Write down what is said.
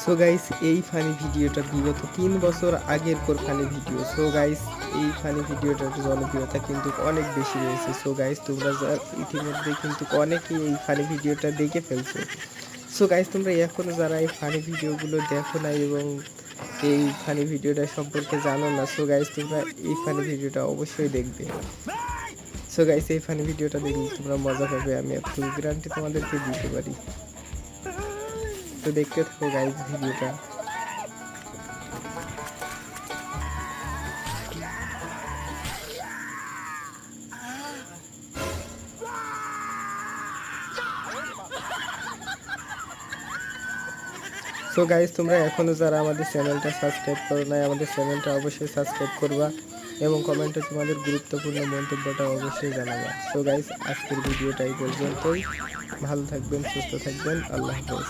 So guys এই funny ভিডিওটা বিগত 3 বছর আগের ফানি ভিডিও। সো গাইস এই ফানি ভিডিওটার জনপ্রিয়তা কিন্তু অনেক বেশি রয়েছে। সো গাইস তোমরা ইতিমধ্যে কিন্তু অনেকেই এই ফানি ভিডিওটা দেখে ফেলছো। সো গাইস তোমরা এখনো যারা এই ফানি ভিডিওগুলো দেখো না এবং এই ফানি ভিডিওটা সম্পর্কে জানো না, সো গাইস তোমরা এই ফানি ভিডিওটা অবশ্যই দেখবে। সো গাইস এই ফানি ভিডিওটা দেখলে তোমরা মজা পাবে, আমি এতটুকু গ্যারান্টি তোমাদেরকে দিতে পারি। তো দেখতে থাকো গাইস ভিডিওটা। সো গাইস তোমরা এখনো যারা আমাদের চ্যানেলটা সাবস্ক্রাইব করো নাই, আমাদের চ্যানেলটা অবশ্যই সাবস্ক্রাইব করবা এবং কমেন্টে তোমাদের গুরুত্বপূর্ণ মন্তব্যটা অবশ্যই জানাবা। সো গাইস আজকের ভিডিওটা এই পর্যন্তই। ভালো থাকবেন, সুস্থ থাকবেন, আল্লাহ হাফেজ।